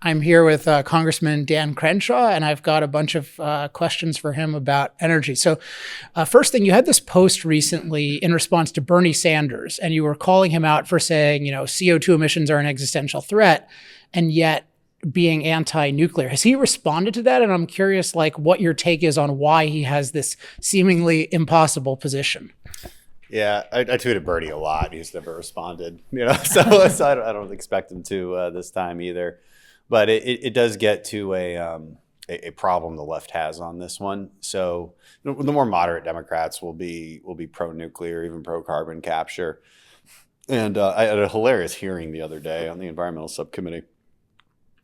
I'm here with Congressman Dan Crenshaw, and I've got a bunch of questions for him about energy. So, first thing, you had this post recently in response to Bernie Sanders, and you were calling him out for saying, CO2 emissions are an existential threat, and yet being anti-nuclear. Has he responded to that? And I'm curious, what your take is on why he has this seemingly impossible position. Yeah, I tweeted Bernie a lot. He's never responded, so I don't expect him to this time either. But it does get to a problem the left has on this one. So the more moderate Democrats will be pro-nuclear, even pro-carbon capture. And I had a hilarious hearing the other day on the environmental subcommittee,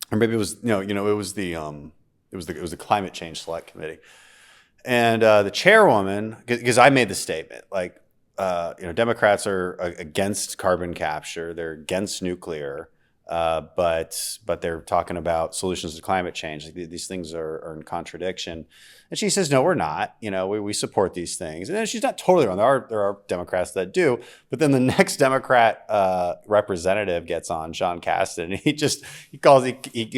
or maybe it was it was the climate change select committee, and the chairwoman, because I made the statement Democrats are against carbon capture, they're against nuclear. But they're talking about solutions to climate change. These things are in contradiction. And she says, no, we're not. We support these things. And then she's not totally wrong. There are Democrats that do. But then the next Democrat representative gets on, Sean Casten, and he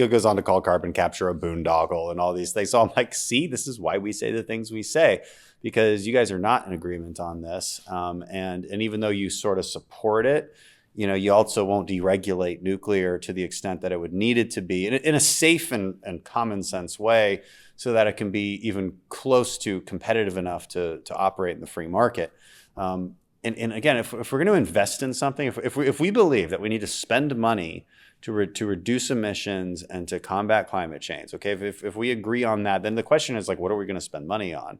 goes on to call carbon capture a boondoggle and all these things. So I'm like, see, this is why we say the things we say, because you guys are not in agreement on this. And even though you sort of support it, you also won't deregulate nuclear to the extent that it would need it to be in a safe and common sense way, so that it can be even close to competitive enough to operate in the free market. And again, if we're going to invest in something, if we believe that we need to spend money to reduce emissions and to combat climate change, okay, if we agree on that, then the question is what are we going to spend money on?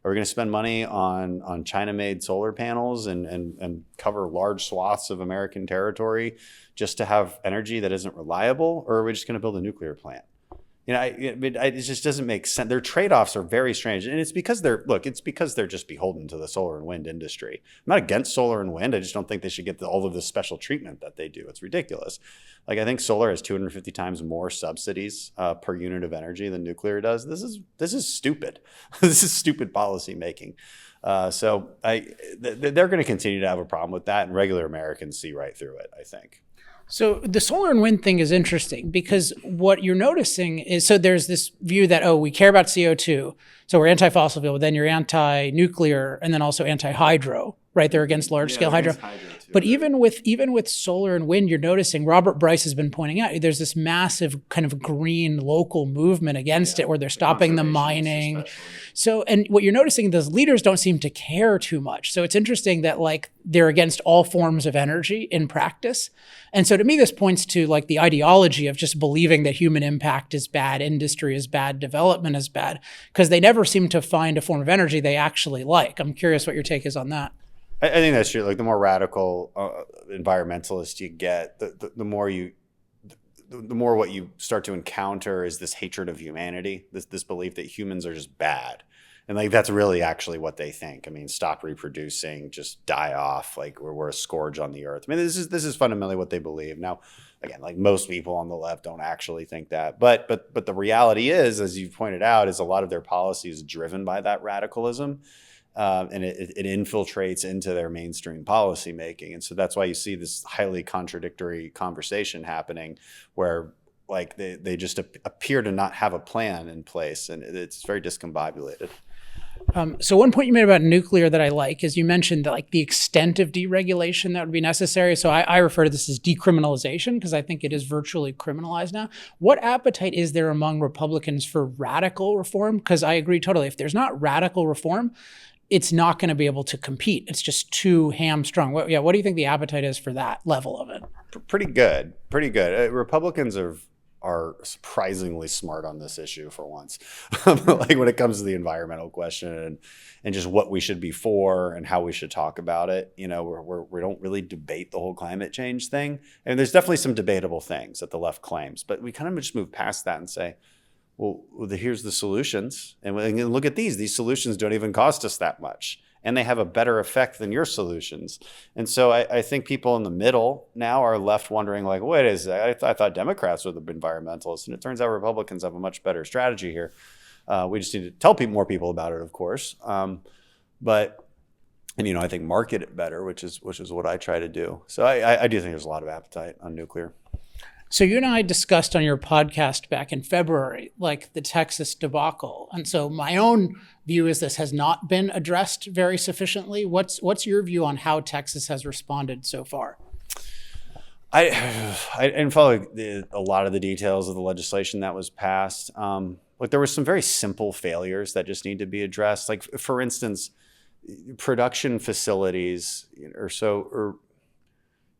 Are we going to spend money on China-made solar panels and cover large swaths of American territory just to have energy that isn't reliable? Or are we just going to build a nuclear plant? It just doesn't make sense. Their trade-offs are very strange. And it's because they're just beholden to the solar and wind industry. I'm not against solar and wind. I just don't think they should get all of this special treatment that they do. It's ridiculous. I think solar has 250 times more subsidies per unit of energy than nuclear does. This is stupid. This is stupid policy making. So they're going to continue to have a problem with that, and regular Americans see right through it, I think. So the solar and wind thing is interesting, because what you're noticing is, so there's this view that, we care about CO2, so we're anti-fossil fuel, but then you're anti-nuclear and then also anti-hydro, right? They're against large-scale hydro. But even with solar and wind, you're noticing, Robert Bryce has been pointing out, there's this massive kind of green local movement against it, where they're stopping the mining. So, and what you're noticing, those leaders don't seem to care too much. So it's interesting that they're against all forms of energy in practice. And so to me, this points to the ideology of just believing that human impact is bad, industry is bad, development is bad, because they never seem to find a form of energy they actually like. I'm curious what your take is on that. I think that's true. The more radical environmentalist you get, the more what you start to encounter is this hatred of humanity, this belief that humans are just bad. And that's really actually what they think. Stop reproducing, just die off. We're a scourge on the earth. This is fundamentally what they believe. Now, again, most people on the left don't actually think that. But the reality is, as you've pointed out, is a lot of their policy is driven by that radicalism. And it infiltrates into their mainstream policy making. And so that's why you see this highly contradictory conversation happening, where they just appear to not have a plan in place, and it's very discombobulated. So one point you made about nuclear that I like is you mentioned that the extent of deregulation that would be necessary. So I refer to this as decriminalization, because I think it is virtually criminalized now. What appetite is there among Republicans for radical reform? Because I agree totally. If there's not radical reform, it's not going to be able to compete. It's just too hamstrung. What do you think the appetite is for that level of it? Pretty good. Republicans are surprisingly smart on this issue for once. When it comes to the environmental question and just what we should be for and how we should talk about it. We don't really debate the whole climate change thing. And there's definitely some debatable things that the left claims, but we kind of just move past that and say, well, here's the solutions. And look at these solutions don't even cost us that much. And they have a better effect than your solutions. And so I think people in the middle now are left wondering, what is that? I thought Democrats were the environmentalists. And it turns out Republicans have a much better strategy here. We just need to tell more people about it, of course. But I think market it better, which is what I try to do. So I do think there's a lot of appetite on nuclear. So you and I discussed on your podcast back in February, like the Texas debacle. And so my own view is this has not been addressed very sufficiently. What's your view on how Texas has responded so far? I didn't follow a lot of the details of the legislation that was passed. Like there were some very simple failures that just need to be addressed. Like for instance, production facilities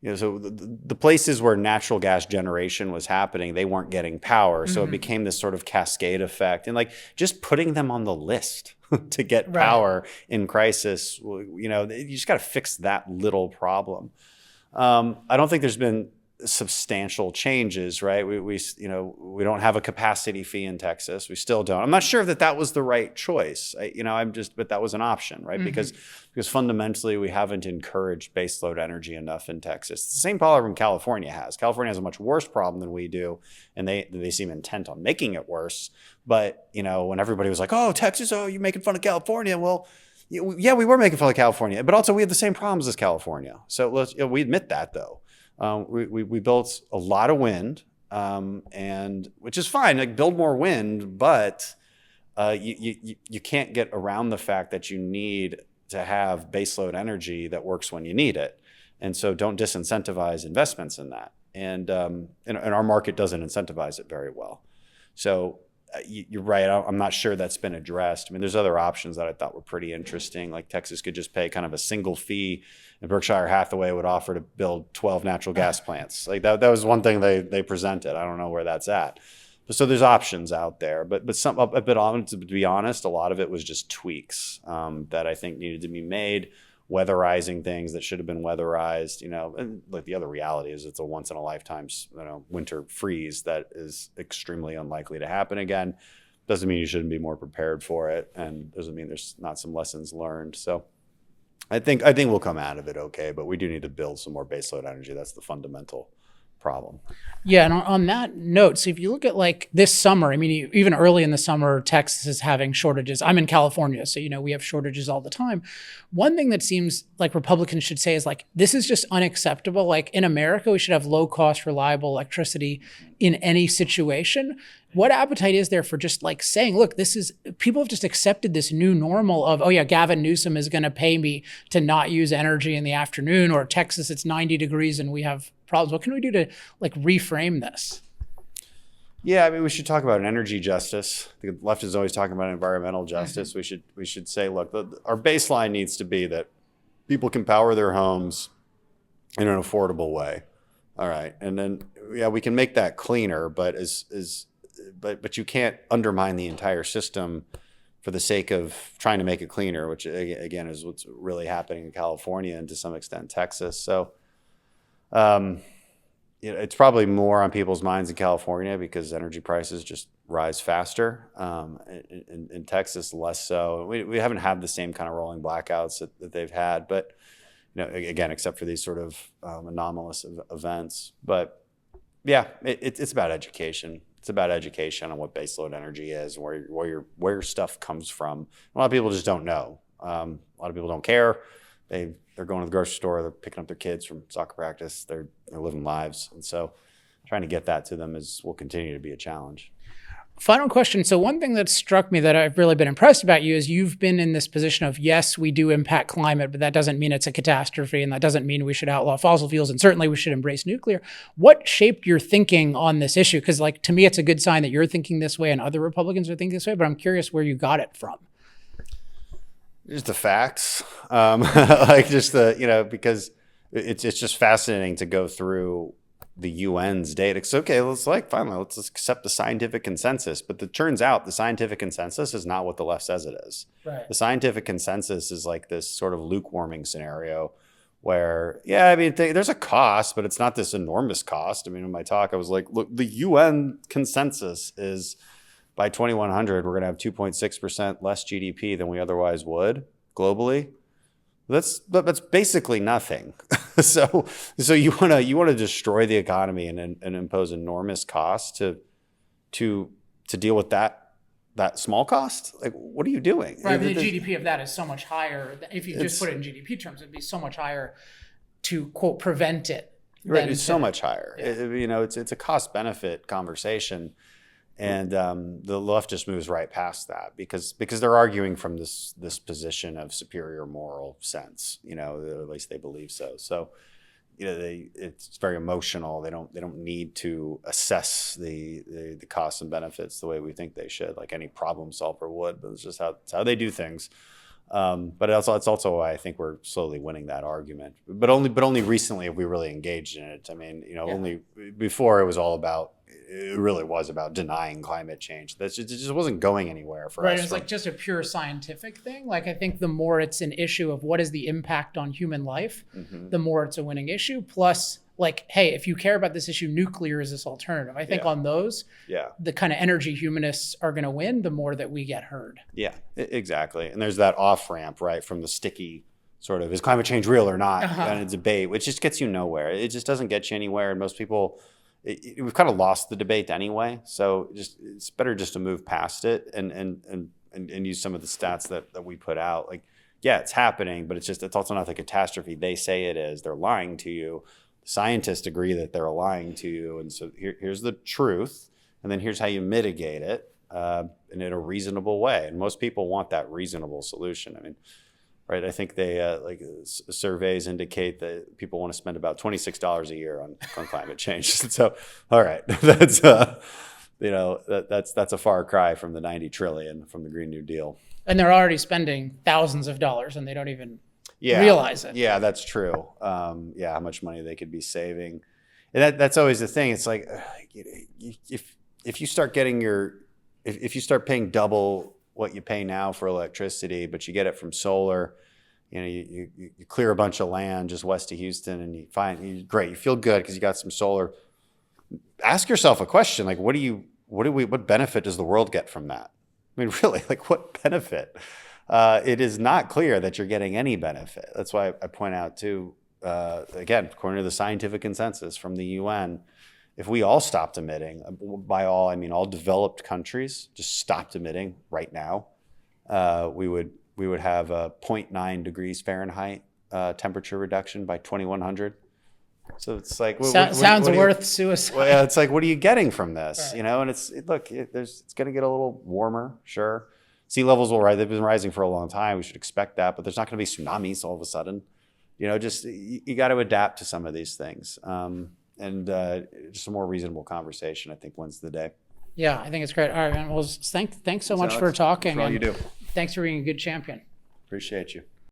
so the places where natural gas generation was happening, they weren't getting power. So it became this sort of cascade effect, and like just putting them on the list to get power in crisis, you just got to fix that little problem. I don't think there's been substantial changes, right? We don't have a capacity fee in Texas. We still don't. I'm not sure that was the right choice. But that was an option, right? Because fundamentally we haven't encouraged baseload energy enough in Texas. It's the same problem California has. California has a much worse problem than we do, and they seem intent on making it worse. But when everybody was like, "Oh, Texas, oh, you're making fun of California," well, yeah, we were making fun of California, but also we have the same problems as California. So we admit that, though. We built a lot of wind, and which is fine. Like build more wind, but you can't get around the fact that you need to have baseload energy that works when you need it, and so don't disincentivize investments in that. And our market doesn't incentivize it very well. So. You're right. I'm not sure that's been addressed. I mean, there's other options that I thought were pretty interesting. Like Texas could just pay kind of a single fee, and Berkshire Hathaway would offer to build 12 natural gas plants. Like that was one thing they presented. I don't know where that's at. So there's options out there, but to be honest, a lot of it was just tweaks that I think needed to be made. Weatherizing things that should have been weatherized, and like the other reality is it's a once in a lifetime, winter freeze that is extremely unlikely to happen again. Doesn't mean you shouldn't be more prepared for it, and doesn't mean there's not some lessons learned. So I think we'll come out of it okay, but we do need to build some more baseload energy. That's the fundamental problem. Yeah, and on that note, so if you look at like this summer, I mean, even early in the summer, Texas is having shortages. I'm in California, so we have shortages all the time. One thing that seems like Republicans should say is like, this is just unacceptable. Like in America, we should have low cost, reliable electricity in any situation. What appetite is there for just like saying, look, people have just accepted this new normal of, oh yeah, Gavin Newsom is going to pay me to not use energy in the afternoon, or Texas, it's 90 degrees and we have problems. What can we do to like reframe this? Yeah, I mean, we should talk about energy justice. The left is always talking about environmental justice. We should say, look, our baseline needs to be that people can power their homes in an affordable way. All right, and then we can make that cleaner, but but you can't undermine the entire system for the sake of trying to make it cleaner, which again is what's really happening in California and to some extent Texas. So. It's probably more on people's minds in California because energy prices just rise faster. In Texas, less so. We haven't had the same kind of rolling blackouts that they've had, but again, except for these sort of anomalous events. But yeah, it's about education. It's about education on what baseload energy is, where your stuff comes from. A lot of people just don't know. A lot of people don't care. They're going to the grocery store, they're picking up their kids from soccer practice, they're living lives. And so trying to get that to them will continue to be a challenge. Final question. So one thing that struck me that I've really been impressed about you is you've been in this position of, yes, we do impact climate, but that doesn't mean it's a catastrophe, and that doesn't mean we should outlaw fossil fuels, and certainly we should embrace nuclear. What shaped your thinking on this issue? Because like to me, it's a good sign that you're thinking this way and other Republicans are thinking this way, but I'm curious where you got it from. Just the facts, because it's just fascinating to go through the UN's data. It's okay, let's accept the scientific consensus. But it turns out the scientific consensus is not what the left says it is. Right. The scientific consensus is like this sort of lukewarming scenario where, yeah, I mean, there's a cost, but it's not this enormous cost. I mean, in my talk, I was like, look, the UN consensus is by 2100, we're going to have 2.6% less GDP than we otherwise would globally. That's basically nothing. So you want to destroy the economy and impose enormous costs to deal with that small cost? Like, what are you doing? Right, the GDP of that is so much higher. If you just put it in GDP terms, it'd be so much higher to, quote, prevent it Right, it's so much higher. It's a cost benefit conversation, and the left just moves right past that because they're arguing from this position of superior moral sense. At least they believe so. So, it's very emotional. They don't need to assess the costs and benefits the way we think they should, like any problem solver would. But it's just how they do things. But it's also why I think we're slowly winning that argument. But only recently have we really engaged in it. I mean, only before it really was about denying climate change. It just wasn't going anywhere for us. Right, it's like just a pure scientific thing. Like I think the more it's an issue of what is the impact on human life, the more it's a winning issue. Plus, like, hey, if you care about this issue, nuclear is this alternative. I think on those, the kind of energy humanists are going to win the more that we get heard. Yeah, exactly. And there's that off ramp, right, from the sticky sort of, is climate change real or not? And a debate, which just gets you nowhere. It just doesn't get you anywhere. And most people, we've kind of lost the debate anyway. So it's better just to move past it and use some of the stats that we put out. Like, yeah, it's happening, but it's also not the catastrophe they say it is. They're lying to you. Scientists agree that they're lying to you. And so here's the truth. And then here's how you mitigate it in a reasonable way. And most people want that reasonable solution. I mean, right, I think they surveys indicate that people want to spend about $26 a year on climate change. So, all right, that's a far cry from the $90 trillion from the Green New Deal. And they're already spending thousands of dollars, and they don't even realize it. Yeah, that's true. How much money they could be saving, and that's always the thing. It's like if you start if you start paying double what you pay now for electricity, but you get it from solar, you clear a bunch of land just west of Houston, and you feel good because you got some solar. Ask yourself a question like, what benefit does the world get from that? I mean, really, like, what benefit? It is not clear that you're getting any benefit. That's why I point out too, again, according to the scientific consensus from the UN, if we all stopped emitting, by all I mean all developed countries just stopped emitting right now, we would have a 0.9 degrees Fahrenheit temperature reduction by 2100. So it's like sounds worth suicide. Well, yeah, it's like, what are you getting from this? Right. And it's going to get a little warmer, sure. Sea levels will rise. They've been rising for a long time. We should expect that, but there's not going to be tsunamis all of a sudden. You got to adapt to some of these things. And just a more reasonable conversation, I think, wins the day. Yeah, I think it's great. All right, man. Well, thanks so much for talking. For all you do. Thanks for being a good champion. Appreciate you.